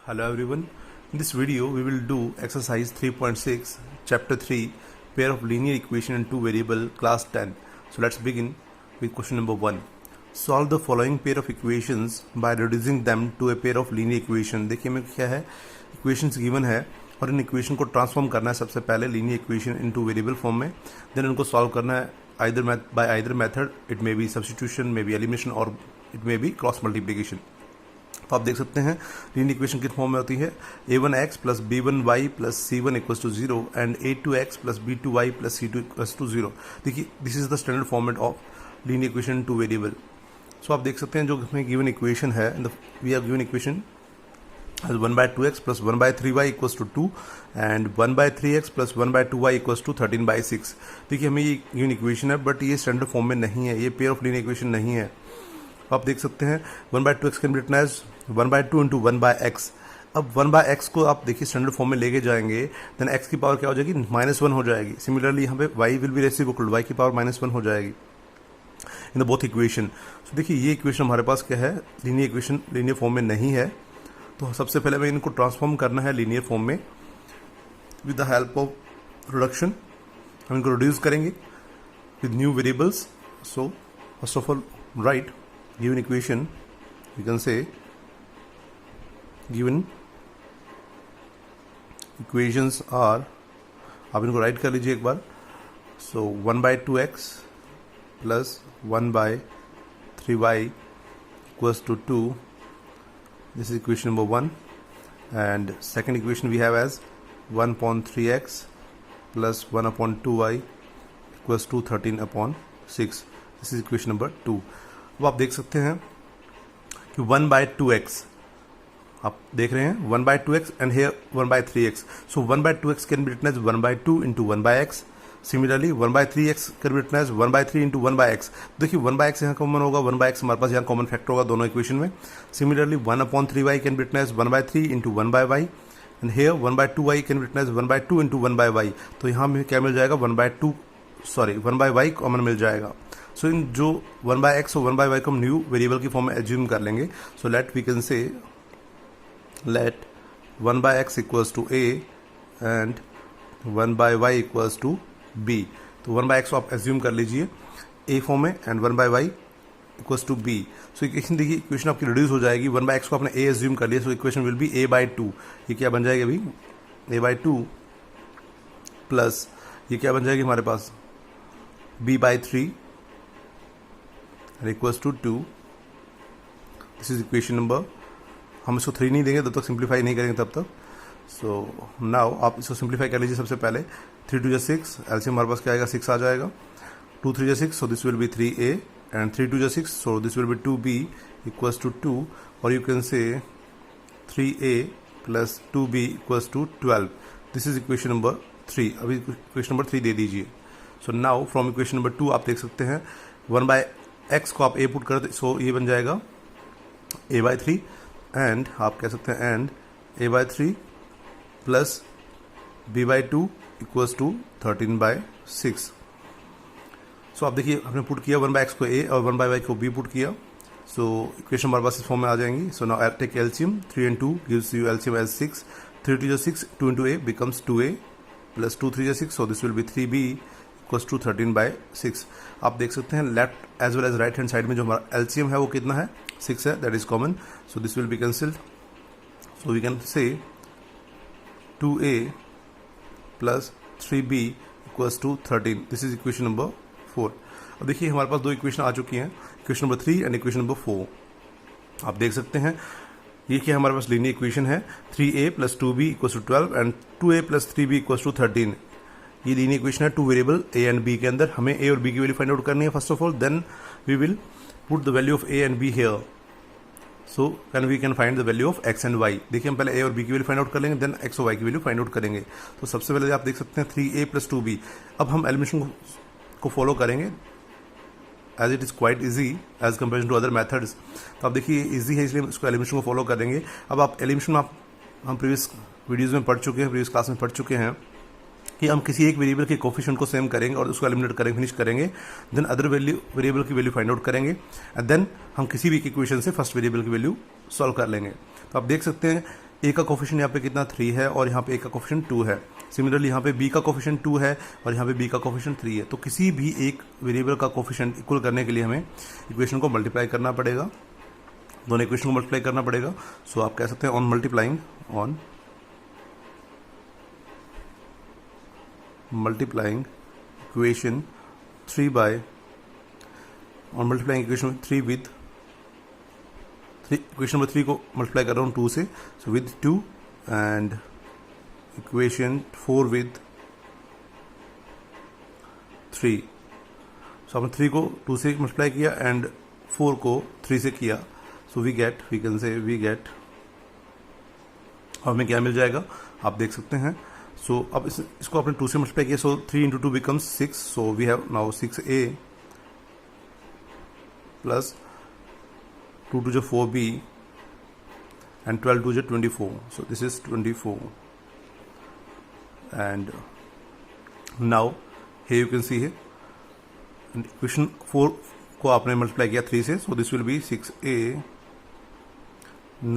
Hello everyone. In this video we will do exercise 3.6 chapter 3 pair of linear equation in two variable class 10. So let's begin with question number 1. Solve the following pair of equations by reducing them to a pair of linear equation. देखिए हमें क्या है, equations given है और इन equation को transform करना है सबसे पहले linear equation into variable form में, then उनको solve करना है by either method. It may be substitution, may be elimination or it may be cross multiplication. तो आप देख सकते हैं लीनियर इक्वेशन किस फॉर्म में होती है, a1x plus b1y plus c1 equals to 0 and a2x plus b2y plus c2 equals to 0. देखिए this is the standard format of linear equation two variable. So आप देख सकते हैं जो हमें गिवन इक्वेशन है, we have given equation as 1/2x plus 1/3y equals to 2 and 1/3x plus 1/2y equals to 13/6. देखिए हमें ये गिवन इक्वेशन है बट ये स्टैंडर्ड फॉर्म में नहीं है, ये पेयर ऑफ लीनियर इक्वेशन नहीं है. आप देख सकते हैं 1/2x can be written as 1/2 into 1/x. अब 1/x को आप देखिए स्टैंडर्ड फॉर्म में लेके जाएंगे देन x की पावर क्या हो जाएगी, -1 हो जाएगी. सिमिलरली यहाँ पे y will be reciprocal, y की पावर -1 हो जाएगी इन द बोथ इक्वेशन. सो देखिए ये इक्वेशन हमारे पास क्या है, लीनियर इक्वेशन लीनियर फॉर्म में नहीं है. तो सबसे पहले हमें इनको ट्रांसफॉर्म करना है लीनियर फॉर्म में with the help of reduction. हम इनको रिड्यूस करेंगे with new variables. So first of all right given equation, you can say given equations are, आप इनको राइट कर लीजिए एक बार. सो 1/2x plus 1/3y equals to 2. This is equation number 1 and second equation we have as 1/3x plus 1/2y equals to 13/6. This is equation number 2. अब आप देख सकते हैं कि 1/2x आप देख रहे हैं 1/2x and here 1/3x. So 1/2x can be written as 1/2 into 1/x. Similarly 1/3x can be written as 1/3 into 1/x. देखिए 1/x यहाँ कॉमन होगा, 1/x हमारे पास यहाँ कॉमन फैक्टर होगा दोनों इक्वेशन में. Similarly 1/3y can be written as 1/3 into 1/y and here 1/2y can be written as 1/2 into 1/y. तो यहाँ हमें क्या मिल जाएगा, 1/y कॉमन मिल जाएगा. सो इन जो 1/x और 1/y को हम न्यू वेरिएबल की फॉर्म में एज्यूम कर लेंगे. So let we can say let 1/x equals to a and 1/y equals to b. तो 1/x को आप एज्यूम कर लीजिए a फॉर्म में and 1/y equals to b. So equation देखिए, इक्वेशन आपकी रिड्यूस हो जाएगी. 1/x को आपने a एज्यूम कर लिया, so equation will B a/2. ये क्या बन जाएगी अभी, a/2 प्लस ये क्या बन जाएगी हमारे पास b/3 equals to 2. This is equation number, हम इसको 3 नहीं देंगे तब तक, सिंप्लीफाई नहीं करेंगे तब तक. सो नाउ आप इसको सिंप्लीफाई कर लीजिए. सबसे पहले 3 2 6, एलसीएम हमारे पास क्या आएगा, 6 आ जाएगा. 2 3 6, so this will be 3a and 3 2 6, so this will be 2b equals to 2. और you can say 3a plus 2b equals to 12. This is equation number 3. अभी इक्वेशन नंबर 3 दे दीजिए. So now from equation number 2 आप देख सकते हैं 1/x को आप a पुट करते, सो ये बन जाएगा a/3 एंड आप कह सकते हैं and a/3 plus b/2 equals to 13/6. So आप देखिए हमने पुट किया 1/x को a और 1/y को b पुट किया. सो इक्वेशन हमारे पास इस फॉर्म में आ जाएंगी. So now take LCM, 3 and 2 gives you LCM as 6. 3 2 6, 2 into a becomes 2a plus 2 3 6, so this will be 3b equals to 13/6. आप देख सकते हैं left as well as right hand side में जो हमारा एलसीएम है वो कितना है, 6 है, that is common. So this will be cancelled. So we can say 2a plus 3b equals to 13. This is equation number 4. अब देखिए हमारे पास दो इक्वेशन आ चुकी हैं, equation number 3 and equation number 4. आप देख सकते हैं ये क्या हमारे पास लीनियर इक्वेशन है, 3a plus 2b equals to 12 and 2a plus 3b equals to 13. ये लीनियर इक्वेशन है two variable a and b के अंदर. हमें a और b की वैल्यू फाइंड आउट करनी है first of all, then we will put the value of a and b here. So we can find the value of x and y. देखिए हम पहले a और b की value find out कर लेंगे, then x और y की value find out करेंगे. तो सबसे पहले आप देख सकते हैं 3a प्लस 2b. अब हम एलिमिनेशन को फॉलो करेंगे as it is quite easy as compare to other methods. तो आप देखिए ईजी है इसलिए इसको एलिमिनेशन को फॉलो करेंगे. अब आप एलिमिनेशन में हम प्रीवियस वीडियोज़ में पढ़ चुके हैं, प्रीवियस क्लास में पढ़ चुके हैं कि हम किसी एक वेरिएबल के कोफिशिएंट को सेम करेंगे और उसको एलिमिनेट करेंगे, फिनिश करेंगे, देन अदर वेरिएबल की वैल्यू फाइंड आउट करेंगे एंड देन हम किसी भी इक्वेशन से फर्स्ट वेरिएबल की वैल्यू सॉल्व कर लेंगे. तो आप देख सकते हैं ए का कोफिशिएंट यहाँ पे कितना 3 है और यहाँ पे ए का कोफिशिएंट 2 है। सिमिलरली यहाँ पे बी का कोफिशिएंट 2 है और यहाँ पे बी का कोफिशिएंट 3 है। तो किसी भी एक वेरिएबल का कोफिशिएंट इक्वल करने के लिए हमें इक्वेशन को मल्टीप्लाई करना पड़ेगा, दोनों इक्वेशन को मल्टीप्लाई करना पड़ेगा। सो आप कह सकते हैं on multiplying equation 3 by on multiplying equation 3 with equation number 3 को मल्टीप्लाई कर रहा हूँ 2 से, so with 2 and equation 4 with 3। So हमने 3 को 2 से मल्टीप्लाई किया एंड 4 को 3 से किया, सो वी गेट हमें क्या मिल जाएगा आप देख सकते हैं। सो अब इसको आपने 2 से मल्टीप्लाई किया, so 3 into 2 becomes 6, so we have now 6a plus 2 to 4b and 12 to 24, so this is 24 and now here you can see here equation 4 को आपने मल्टीप्लाई किया 3 से, so this will be 6a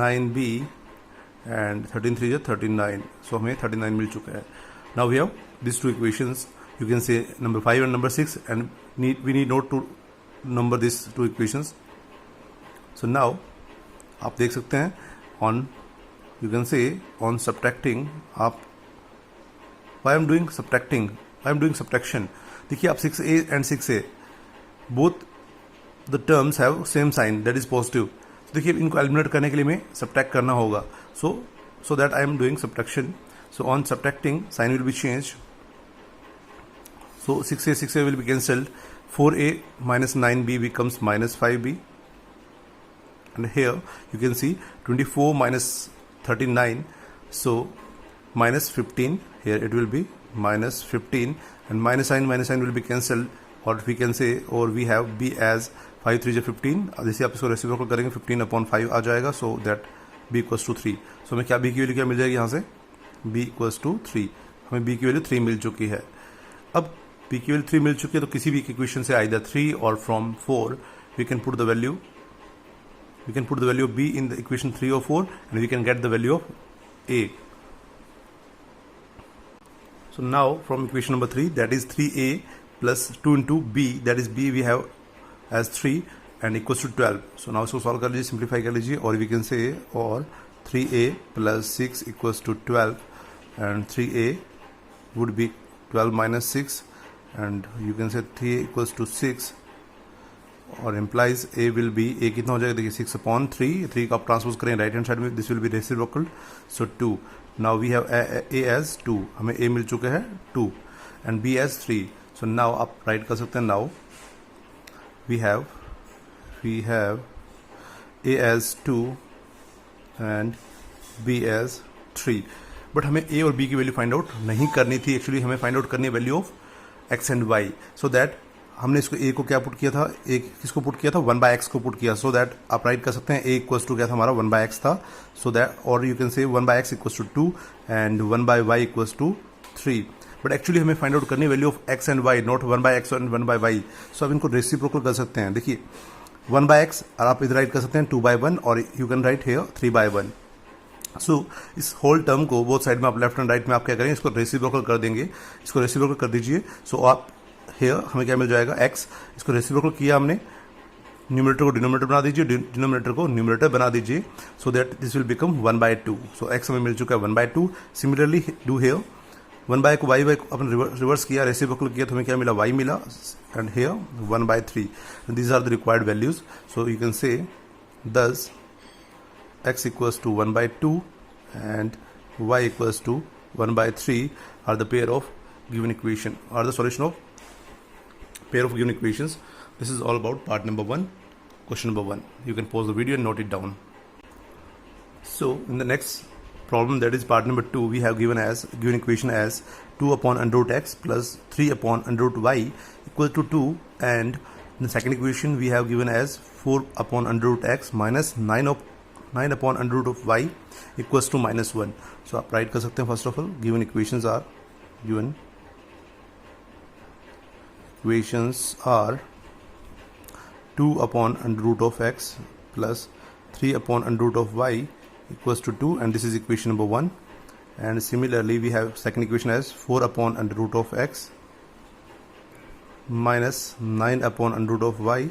9b and 13 3 is 39, so हमें 39 मिल चुका है। Now we have these two equations, you can say number 5 and number 6 and we need not to number these two equations. So now आप देख सकते हैं on you can say on subtracting आप why I'm doing subtraction, देखिए आप 6a and 6a both the terms have same sign that is positive, तो देखिए इनको एलिमिनेट करने के लिए हमें सब्ट्रैक्ट करना होगा, so that I am doing subtraction. So on subtracting sign will be changed, so 6a will be cancelled, 4a minus 9b becomes minus 5b and here you can see 24 minus 39, so minus 15, here it will be minus 15 and minus sign will be cancelled, or we can say or we have b as 5 3 15, जैसे आप इसको reciprocal करेंगे 15/5 आ जाएगा, so that b equals to 3। so हमें क्या b की value क्या मिल जाएगी यहाँ से b equals to 3, हमें b की वैल्यू 3 मिल चुकी है। अब b की वैल्यू 3 मिल चुकी है तो किसी भी इक्वेशन से आइदर 3 और from 4 we can put the value of b in the equation 3 or 4 and we can get the value of a। so now from equation number 3, that is 3a plus 2 into b, that is b we have as 3 and equals to 12। so now इसको solve कर लीजिए, simplify कर लीजिए, और we can say or 3a plus 6 equals to 12 and 3a would be 12 minus 6 and you can say 3a equals to 6 और implies a will be a कितना हो जाएगा देखिए 6/3, 3 का आप ट्रांसपोज करें राइट हैंड साइड में, this will be reciprocal, so 2। Now we have a as 2, हमें a मिल चुका है 2 and b as 3, so now आप राइट कर सकते हैं। Now we have a as 2 and b as 3, but हमें a और b की वैल्यू फाइंड आउट नहीं करनी थी, एक्चुअली हमें फाइंड आउट करनी है value of x and y, so that हमने इसको a को क्या पुट किया था, a किसको पुट किया था 1/x को पुट किया, सो दैट आप राइट कर सकते हैं a इक्वल्स टू क्या था हमारा 1/x था, सो दैट और you can say 1/x equals to 2 and 1/y equals to 3, but actually हमें फाइंड आउट करनी है value of x and y, not 1/x and 1/y। So आप इनको रेसिप्रोकल कर सकते हैं, देखिए 1/x और आप इधर राइट कर सकते हैं 2/1 और यू कैन राइट हियर 3/1। सो इस होल टर्म को बोथ साइड में आप लेफ्ट एंड राइट में आप क्या करेंगे, इसको रेसिप्रोकल कर देंगे, इसको रेसिप्रोकल कर दीजिए। सो आप हेयर हमें क्या मिल जाएगा x, इसको रेसिप्रोकल किया हमने, न्यूमरेटर को डिनोमिनेटर बना दीजिए, डिनोमिनेटर को न्यूमरेटर बना दीजिए, so that this will become 1/2। So x हमें मिल चुका है 1/2। सिमिलरली डू हेयर 1/y को y अपन रिवर्स किया, रेसिप्रोकल किया तो हमें क्या मिला y मिला and here 1/3। These are the required values, so you can say thus x equals to 1/2 and y equals to 1/3 are the pair of given equation, are the solution of pair of given equations. This is all about part number 1, question number 1. You can pause the video and note it down. So in the next problem, that is part number 2, we have given equation as 2/x plus 3/y equal to 2, and in the second equation we have given as 4/x minus 9/y equals to -1. So आप right कर सकते हैं। First of all given equations are 2/x plus 3/y equals to 2, and this is equation number 1. And similarly we have second equation as 4 upon under root of x minus 9 upon under root of y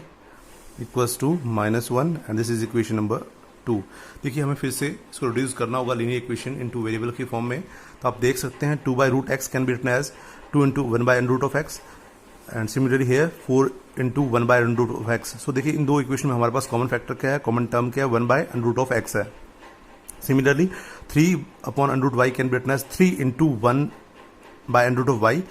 equals to -1, and this is equation number 2. देखिए हमें फिर से इसको reduce करना होगा linear equation into variable की form में. तो आप देख सकते हैं 2 by root x can be written as 2 into 1 by under root of x, and similarly here 4 into 1 by under root of x. सो देखिए इन दो इक्वेशन में हमारे पास कॉमन फैक्टर क्या है, कॉमन टर्म क्या है, 1 by under root of x है. Similarly 3 upon under root y can be written as 3 into 1 by under root of y,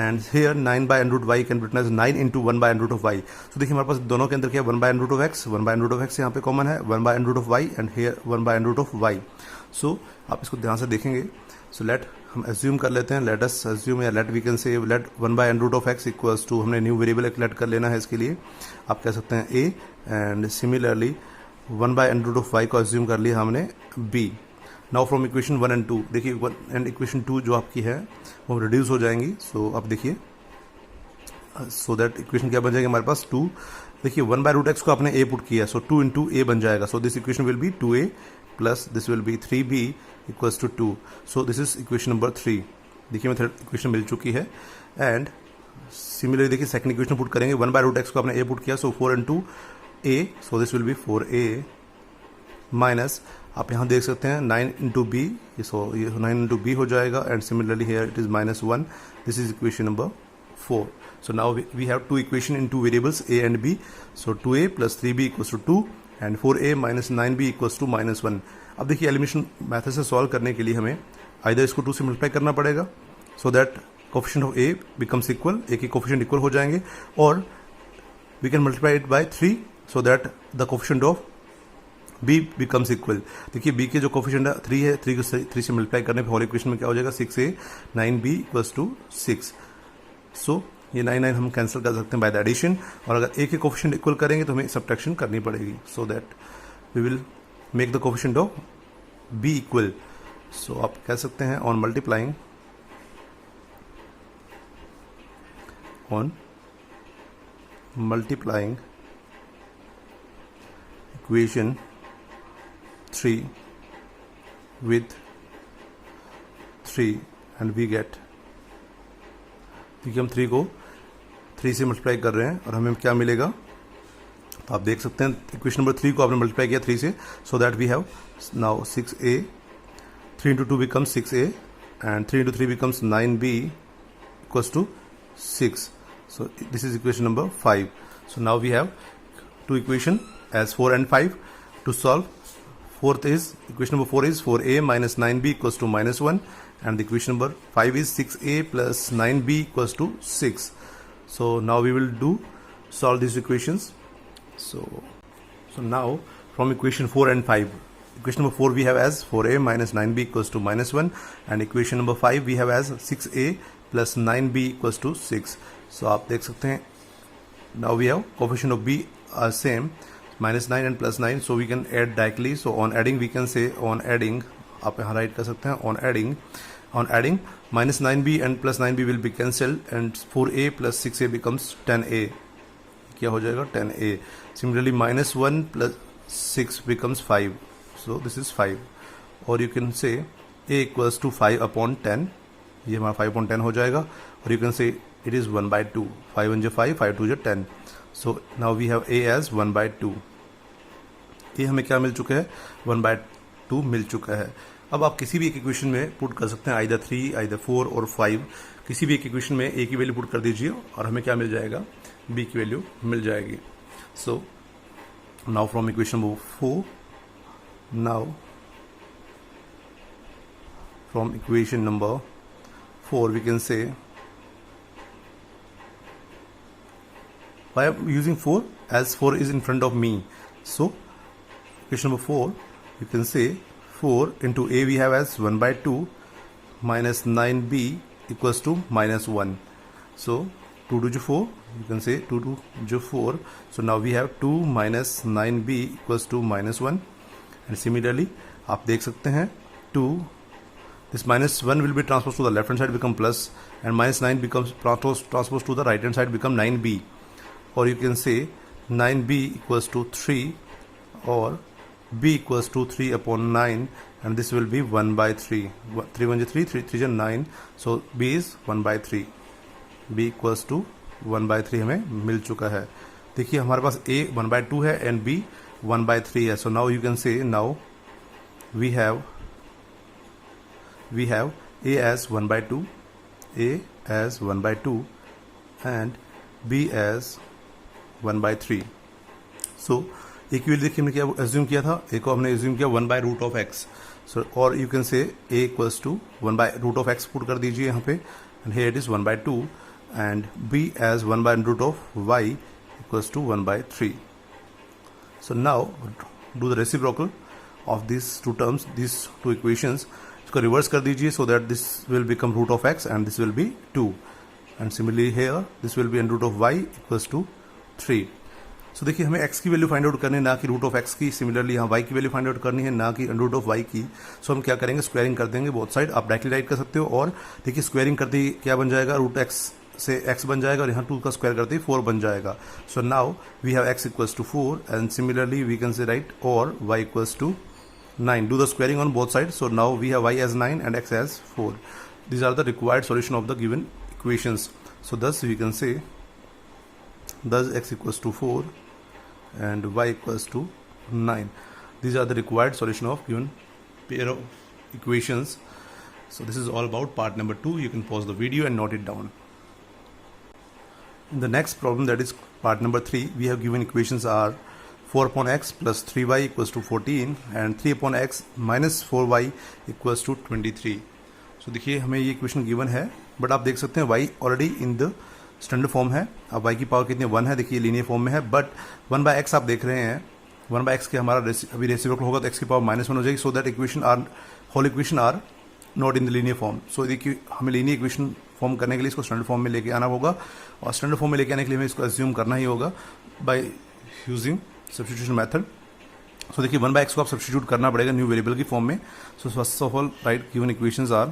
and here 9 by under root y can be written as 9 into 1 by under root of y. So देखिए हमारे पास दोनों के अंदर क्या है, 1 by under root of x, 1 by under root of x यहाँ पे common है, 1 by under root of y, and here 1 by under root of y. So आप इसको ध्यान से देखेंगे. So let हम assume कर लेते हैं, let us assume या let we can say let 1 by under root of x equals to, हमने न्यू वेरिएबल एक let कर लेना है इसके लिए, आप कह सकते हैं a, and similarly 1 by under root of y को assume कर लिया हमने b. Now from equation 1 and 2, देखिए 1 and इक्वेशन 2 जो आपकी है वो रिड्यूस हो जाएंगी. सो आप देखिए, सो दैट इक्वेशन क्या बन जाएगी हमारे पास 2. देखिए 1 by root x को आपने a पुट किया, सो 2 into a बन जाएगा. So this equation will be 2a plus this will be 3b equals to 2. So this is equation number 3. देखिए मैं थर्ड इक्वेशन मिल चुकी है. एंड सिमिलरली देखिए सेकंड इक्वेशन पुट करेंगे, 1 by root x को आपने a पुट किया, सो 4 into a, so this will B 4a minus आप यहाँ देख सकते हैं 9 into b, सो ये 9 into b हो जाएगा, and similarly here it is -1. This is equation number 4. So now we have two equation in two variables a and b. So 2a plus 3b equals to 2 and 4a minus 9b equals to -1. अब देखिए elimination method से solve करने के लिए हमें either इसको 2 से multiply करना पड़ेगा so that coefficient of a becomes equal, a के कोफिशिएंट इक्वल हो जाएंगे, और we can multiply it by 3 so that the coefficient of b becomes equal. देखिए b के जो कोफिशिएंट 3 है, 3 को 3 से मल्टीप्लाई करने पे होल इक्वेशन में क्या हो जाएगा 6a 9b इक्वल्स टू 6. सो ये 9 9 हम कैंसिल कर सकते हैं बाय द एडिशन, और अगर a के कोफिशिएंट इक्वल करेंगे तो हमें सब्ट्रैक्शन करनी पड़ेगी so that we will make the coefficient of b equal. So आप कह सकते हैं on multiplying equation 3 with 3 and we get, देखिए हम 3 को 3 से मल्टीप्लाई कर रहे हैं और हमें क्या मिलेगा, तो आप देख सकते हैं इक्वेशन नंबर 3 को आपने मल्टीप्लाई किया 3 से, so that we have now 6a, 3 into 2 becomes 6a and 3 into 3 becomes 9b equals to 6. So this is equation number 5. So now we have two equation as 4 and 5 to solve. Fourth is equation number 4 is 4a minus 9b equals to -1, and the equation number 5 is 6a plus 9b equals to 6. So now we will solve these equations. So now from equation 4 and 5, equation number 4 we have as 4a minus 9b equals to -1, and equation number 5 we have as 6a plus 9b equals to 6. So आप देख सकते हैं now we have coefficient of b are same, -9 and +9, so we can add directly. So on adding we can say, on adding आप यहाँ right कर सकते हैं, on adding -9b and +9b will be cancelled and 4a plus 6a becomes 10a. क्या हो जाएगा 10a. Similarly -1 plus 6 becomes 5, so this is 5. or you can say a equals to 5 upon 10, ये हमारा 5 upon 10 हो जाएगा, और you can say it is 1/2. 5 1 5, 5 2 10. So now we have a as 1/2. ये हमें क्या मिल चुका है 1/2 मिल चुका है. अब आप किसी भी एक इक्वेशन में पुट कर सकते हैं, आइदर 3 आइदर 4 और 5, किसी भी एक इक्वेशन में a की वैल्यू पुट कर दीजिए और हमें क्या मिल जाएगा b की वैल्यू मिल जाएगी. सो now from equation number 4, now from equation number 4 we can say, why I'm using 4 as 4 is in front of me. So equation number 4 you can say 4 into a we have as 1/2 minus 9b equals to -1. So 2 2 4, you can say 2 2 4. So now we have 2 minus 9b equals to -1, and similarly आप देख सकते हैं 2, this -1 will be transposed to the left hand side become plus, and -9 becomes transposed to the right hand side become 9b, or you can say 9b equals to 3, or b equals to 3 upon 9 and this will be 1 by 3. 3 1 3, 3 3 9, so b is 1 by 3. b equals to 1 by 3 हमें मिल चुका है. देखिए हमारे पास a 1 by 2 है and b 1 by 3 है. So now you can say now we have a as 1 by 2, a as 1 by 2 and b as 1 by 3. So एक value देखिए हमने क्या एज्यूम किया था, एक को हमने एज्यूम किया 1 by root of x. So और you can say a equals to 1 by root of x put कर दीजिए यहाँ पे and here it is 1 by 2 and b as 1 by root of y equals to 1 by 3. So now do the reciprocal of this two terms, this two equations. इसको reverse कर दीजिए so that this will become root of x and this will be 2 and similarly here this will be under root of y equals to 3. So देखिए हमें x की value find out करनी है, ना कि रूट ऑफ x की. Similarly यहाँ y की वैल्यू फाइंड आउट करनी है, ना कि अंडर रूट ऑफ y की. सो हम क्या करेंगे, स्क्वायरिंग कर देंगे बोथ साइड. आप डायरेक्टली राइट कर सकते हो और देखिए स्क्वायरिंग करते ही क्या बन जाएगा, रूट x से x बन जाएगा और यहाँ 2 का स्क्वायर करते ही 4 बन जाएगा. So now we have x equals to 4 and similarly we can say right और y equals to 9. Do the squaring on both side. So now we have y as 9 and x as 4. These are the required solution of the given equations. So thus we can say thus x equals to 4 and y equals to 9. These are the required solution of given pair of equations. So this is all about part number 2. You can pause the video and note it down. In the next problem, that is part number 3, we have given equations are 4 upon x plus 3y equals to 14 and 3 upon x minus 4y equals to 23. So देखिए हमें ये equation given है, but आप देख सकते हैं y already in the standard form है. अब y की पावर कितनी 1 है, देखिए लीनियर फॉर्म में है. बट 1 बाय एक्स आप देख रहे हैं, 1 बाय एक्स के हमारा अभी रेसिप्रोकल होगा तो x की पावर -1 हो जाएगी. So that equation are whole equation are not in the linear form. So देखिए हमें लीनियर इक्वेशन फॉर्म करने के लिए इसको स्टैंडर्ड फॉर्म में लेके आना होगा और स्टैंडर्ड फॉर्म में लेके आने के लिए हमें इसको एज्यूम करना ही होगा बाय यूजिंग सब्स्टिट्यूशन मेथड. सो देखिए 1 बाय एक्स को आप सब्स्टिट्यूट करना पड़ेगा न्यू वेरिएबल की फॉर्म में. So first of all right given equations are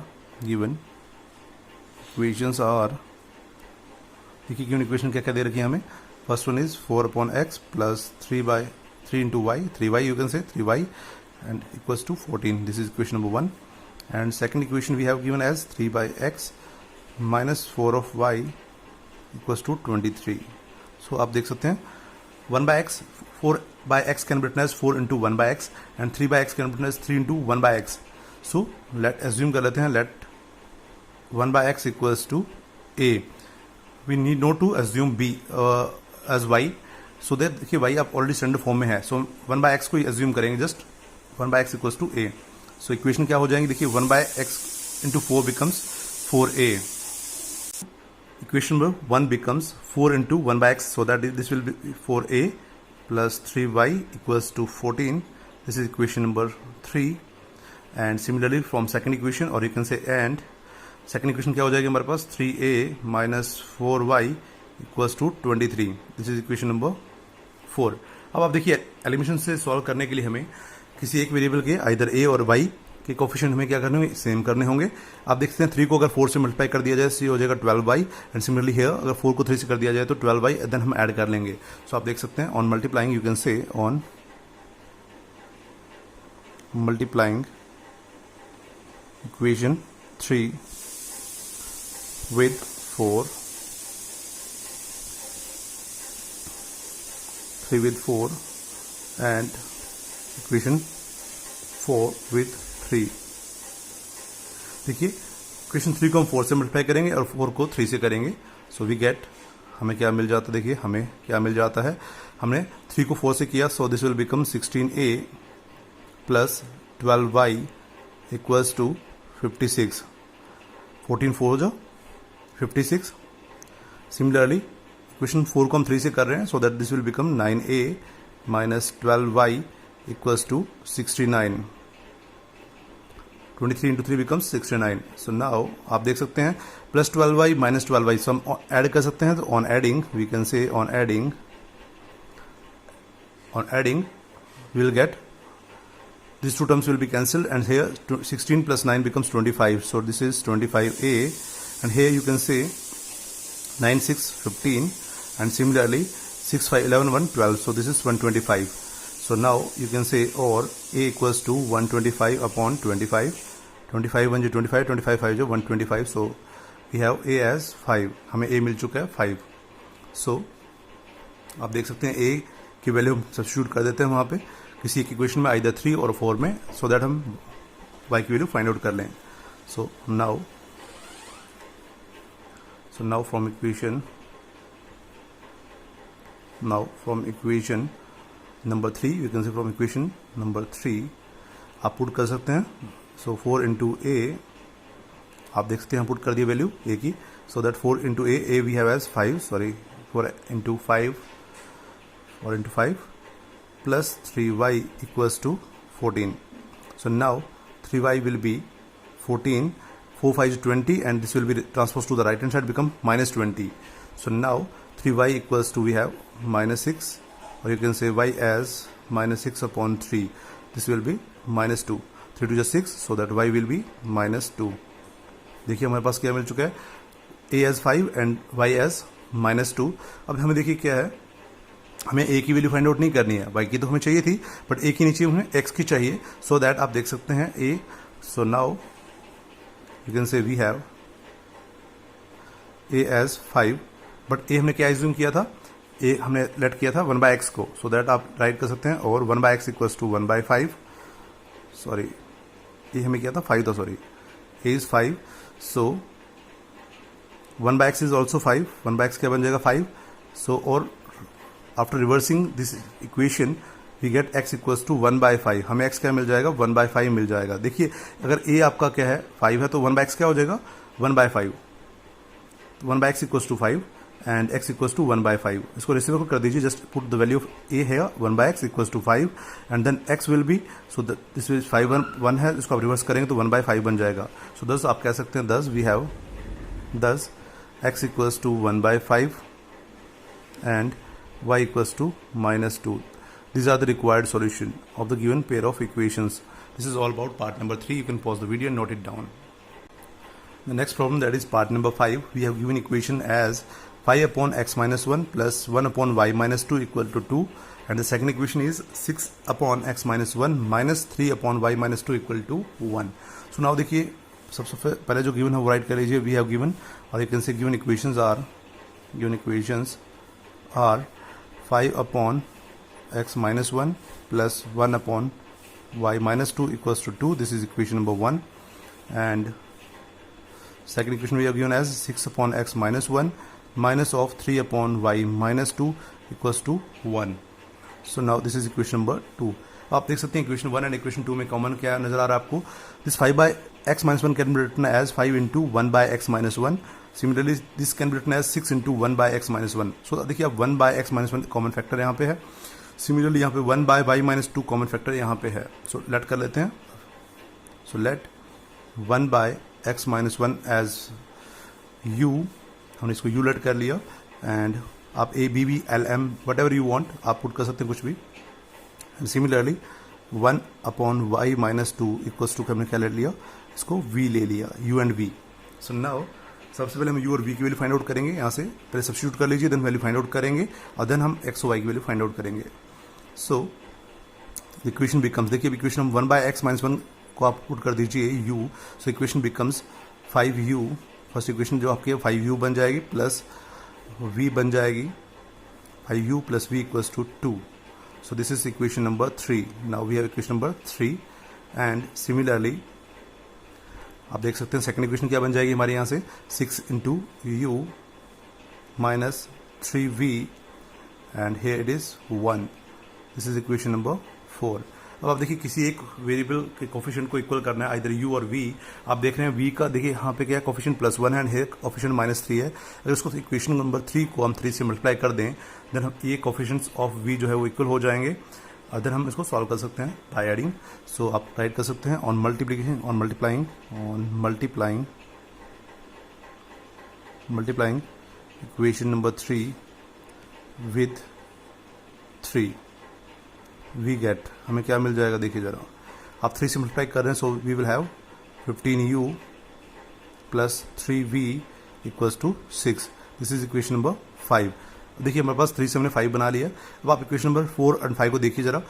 देखिए गिवन इक्वेशन क्या क्या दे रखी है हमें. First one is 4 upon x plus 3 into y, 3y you can say 3y and equals to 14. This is equation number 1. And second equation we have given as 3 by x minus 4 of y equals to 23. So आप देख सकते हैं 1 by x, 4 by x can be written as 4 into 1 by x and 3 by x can be written as 3 into 1 by x. So let assume कर लेते हैं let 1 by x equals to a. We need not to assume b as y. So that देखिए y आप already standard form में है. सो 1 by x को assume करेंगे just 1 by x equals to a. So equation क्या हो जाएंगे, देखिए 1 by x into 4 becomes 4a. Equation number 1 becomes 4 into 1 by x. So that this will be 4a plus 3y equals to 14. This is equation number 3. And similarly from second equation, or you can say and second equation क्या हो जाएगी हमारे पास 3a minus 4y equals to 23. This is equation number 4. अब आप देखिए elimination से solve करने के लिए हमें किसी एक वेरिएबल के आइदर a और y के कोफिशिएंट हमें क्या करने होंगे, सेम करने होंगे. आप देखते हैं 3 को अगर 4 से मल्टीप्लाई कर दिया जाए तो हो जाएगा 12y एंड सिमिलरली हियर अगर 4 को 3 से कर दिया जाए तो 12y देन हम ऐड कर लेंगे. सो आप देख सकते हैं on multiplying you can say on multiplying equation 3 with 4, 3 with 4 and equation 4 with 3. देखिए इक्वेशन 3 को हम 4 से मल्टीप्लाई करेंगे और 4 को 3 से करेंगे. सो वी गेट हमें क्या मिल जाता है, देखिए हमें क्या मिल जाता है, हमने 3 को 4 से किया. So this will become 16a plus 12y equals to 56. 14 4 जो 56. सिमिलरली इक्वेशन 4 को हम 3 से कर रहे हैं. So that this will become 9a minus 12y equals to 69. 23 into 3 becomes 69. So now आप देख सकते हैं प्लस 12y माइनस 12y. सो हम ऐड कर सकते हैं. तो on adding we can say on adding we will get these two terms will be cancelled and here 16 plus 9 becomes 25. So this is 25a and here you can say 9 6 15 and similarly 6 5 11 1 12. So this is 125. So now you can say or a equals to 125 upon 25. 25 1 जो 25, 25 5 जो 125. So we have a as 5. हमें a मिल चुका है 5. So आप देख सकते हैं a की वैल्यू हम सब्स्टिट्यूट कर देते हैं वहाँ पे किसी एक इक्वेशन में, आइदर 3 और 4 में, सो दैट हम y की वैल्यू फाइंड आउट कर लें. So now from equation number 3, you can say from equation number 3 आप पुट कर सकते हैं. So 4 into a, आप देख सकते हैं पुट कर दिए वैल्यू a की. So that 4 into a we have as 5, sorry, 4 into 5 plus 3y equals to 14. So now 3y will be 14, 4 5 is 20, and this will be transposed to the right hand side, become minus 20. So now 3y equals to, we have minus 6, or you can say y as minus 6 upon 3. This will be minus 2. 3 to 6, so that y will be minus 2. देखिए हमारे पास क्या मिल चुका है, a as 5 and y as minus 2. अब हमें देखिए क्या है, हमें a की वैल्यू फाइंड आउट नहीं करनी है, y की तो हमें चाहिए थी, बट a की नहीं चाहिए, हमें x की चाहिए. सो दैट आप देख सकते हैं a. So now you can say we have a as 5, but a हमने क्या एज्यूम किया था, a हमने लेट किया था 1/x को. सो दैट आप राइट कर सकते हैं, और 1/x equals to 1/5. Sorry, a हमें किया था 5 था, sorry, a is 5. So 1/x is also 5. 1/x क्या बन जाएगा 5. सो और after reversing this equation we get x equals to 1/5. हमें x क्या मिल जाएगा, 1/5 मिल जाएगा. देखिए अगर a आपका क्या है 5 है, तो 1/x क्या हो जाएगा 1/5. 1/x equals to 5 and x equals to 1/5. इसको रेसिप्रोकल कर दीजिए, just put the value of a है 1/x equals to 5 and then x will be, so this is 5 1 है, इसको आप रिवर्स करेंगे तो 1/5 बन जाएगा. सो दस आप कह सकते हैं, thus we have x equals to 1/5 and y equals to minus 2. These are the required solution of the given pair of equations. This is all about part number 3. You can pause the video and note it down. The next problem, that is part number 5. We have given equation as 5 upon x minus 1 plus 1 upon y minus 2 equal to 2. And the second equation is 6 upon x minus 1 minus 3 upon y minus 2 equal to 1. So now देखिए सबसे पहले जो given है वो right कर लीजिए. We have given, or you can say given equations are 5 upon x minus 1 plus 1 upon y minus 2 equals to 2. This is equation number 1. And second equation we have given as 6 upon x minus 1 minus of 3 upon y minus 2 equals to 1. So now this is equation number 2. आप देख सकते हैं equation 1 and equation 2 में common क्या नजर आ रहा है आपको. This 5/x minus 1 can be written as 5 into 1/x minus 1. Similarly this can be written as 6 into 1/x minus 1. So देखिए अब 1/x minus 1 कॉमन फैक्टर यहाँ पे है. सिमिलरली यहाँ पे 1/y minus 2 कॉमन फैक्टर यहाँ पे है. सो लेट कर लेते हैं. So let 1/x minus 1 as u, हमने इसको u लेट कर लिया, एंड आप a b b l m whatever you want आप पुट कर सकते हैं कुछ भी. And similarly 1 upon y minus 2 equals to हमने क्या ले लिया, इसको v ले लिया, u and v. So now सबसे पहले हम u और v की वैल्यू फाइंड आउट करेंगे. यहाँ से पहले सब्स्टिट्यूट कर लीजिए, देन वैल्यू फाइंड आउट करेंगे, और देन हम x और y की वैल्यू फाइंड आउट करेंगे. सो इक्वेशन बिकम्स, देखिए इक्वेशन हम 1/x minus 1 को आप पुट कर दीजिए u. So equation becomes 5u. First equation जो आपकी 5u बन जाएगी प्लस v बन जाएगी, 5u plus v equals to 2. So this is equation number 3. Now we have equation number 3. And similarly आप देख सकते हैं सेकंड इक्वेशन क्या बन जाएगी हमारे यहाँ से, 6 into u minus 3v and here it is 1. This is equation number 4. अब आप देखिए किसी एक वेरिएबल के कोफिशिएंट को इक्वल करना है, आइदर u और v. आप देख रहे हैं v का, देखिए यहाँ पे क्या है, कोफिशिएंट +1 है एंड here कोफिशिएंट -3 है. अगर इसको इक्वेशन नंबर 3 को हम 3 से मल्टीप्लाई कर दें, देन हम ये कोफिशिएंट्स ऑफ v जो है वो इक्वल हो जाएंगे, और देन हम इसको सॉल्व कर सकते हैं बाय एडिंग. सो आप राइट कर सकते हैं on multiplication, on multiplying equation number 3 with 3 we get, हमें क्या मिल जाएगा, देखिए जरा आप 3 से मल्टीप्लाई कर रहे हैं. So we will have 15u plus 3v equals to 6. This is equation number 5. देखिए हमारे पास 3 से हमने 5 बना लिया. अब आप इक्वेशन नंबर 4 एंड 5 को देखिए जरा.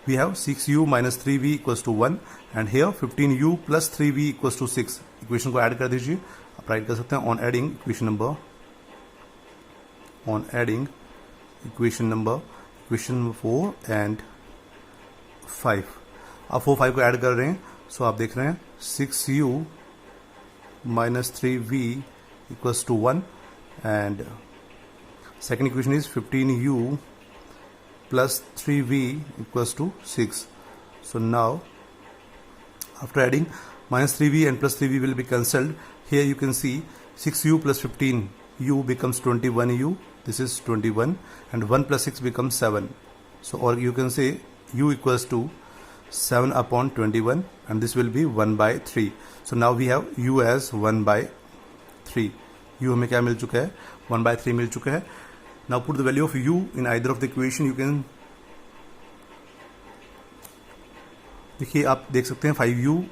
we have 6u minus 3v equals to 1 and here 15u plus 3v equals to 6. Equation को ऐड कर दीजिए, आप राइट कर सकते हैं on adding equation number 4 and 5. आप 4 5 को ऐड कर रहे हैं, सो आप देख रहे हैं 6u minus 3v equals to 1 and second equation is 15u plus 3v equals to 6. So now after adding minus 3v and plus 3v will be cancelled. Here you can see 6u plus 15u becomes 21u. This is 21 and 1 plus 6 becomes 7. So or you can say u equals to 7 upon 21 and this will be 1 by 3. So now we have u as 1 by 3. u हमें क्या मिल चुका है, 1 by 3 मिल चुका है. Now put the value of u in either of the equation. You can देखिए, आप देख सकते हैं 5u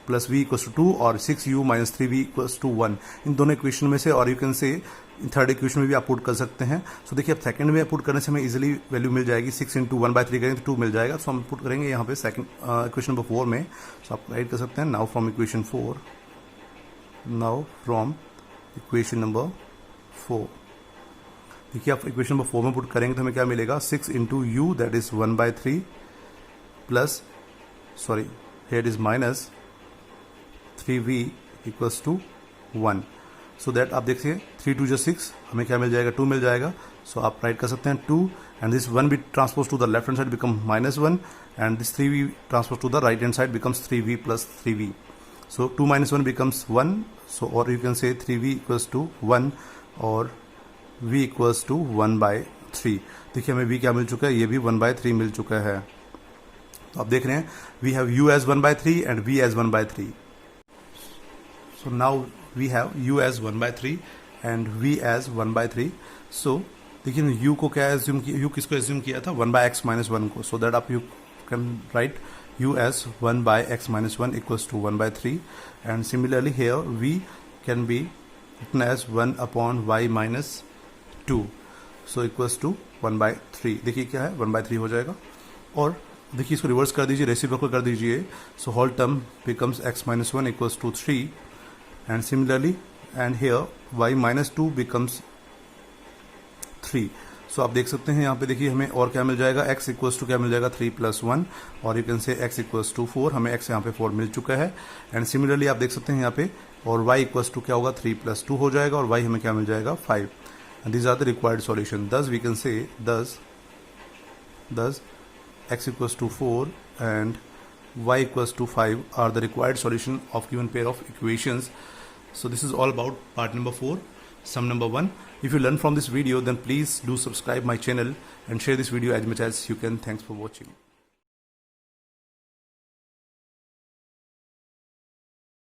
plus v equals to 2 और 6u minus 3v equals to 1 इन दोनों इक्वेशन में से, और यू कैन से थर्ड इक्वेशन में भी आप पुट कर सकते हैं. सो देखिए, अब सेकंड में पुट करने से हमें इजीली वैल्यू मिल जाएगी. 6 इंटू 1 बाई 3 करेंगे तो 2 मिल जाएगा. सो हम पुट करेंगे यहाँ पे सेकंड इक्वेशन नंबर 4 में. सो आप राइट कर सकते हैं नाउ फ्रॉम इक्वेशन नंबर 4. देखिए, आप इक्वेशन नंबर 4 में पुट करेंगे तो हमें क्या मिलेगा, 6 into you that is 1 by 3 plus here it is minus 3v equals to 1. So that आप देखिए 3 2 6 हमें क्या मिल जाएगा, 2 मिल जाएगा. सो आप राइट कर सकते हैं 2 and this 1 be transposed to the left hand side become minus 1 and this 3v transposed to the right hand side becomes 3v plus 3v. So 2 minus 1 becomes 1. So or you can say 3v equals to 1 or v equals to 1 by 3. देखिए, हमें v क्या मिल चुका है, ये भी 1 by 3 मिल चुका है. तो आप देख रहे हैं we have u as 1 by 3 and v as 1 by 3. So now we have u as 1 by 3 and v as 1 by 3. So देखिए, u को क्या एज्यूम किया, u किसको एज्यूम किया था, 1 by x minus 1 को. सो दैट आप you can write u as 1 by x minus 1 equals to 1 by 3 and similarly here v can be written as 1 upon y minus 2. So equals to 1 by 3. देखिए क्या है, 1 by 3 हो जाएगा. और देखिए, इसको रिवर्स कर दीजिए, रेसिप्रोकल कर दीजिए. So whole term becomes x minus 1 equals to 3 and similarly and here y minus 2 becomes 3. सो आप देख सकते हैं यहाँ पे, देखिए हमें और क्या मिल जाएगा, x इक्वल्स टू क्या मिल जाएगा 3 plus 1 और you can say x equals to 4. हमें x यहाँ पे 4 मिल चुका है. एंड सिमिलरली आप देख सकते हैं यहाँ पे, और y इक्वल्स टू क्या होगा 3 plus 2 हो जाएगा और y हमें क्या मिल जाएगा 5. And these are the required solution. Thus we can say thus x equals to 4 and y equals to 5 are the required solution of given pair of equations. So this is all about part number 4, sum number 1. If you learn from this video, then please do subscribe my channel and share this video as much as you can. Thanks for watching.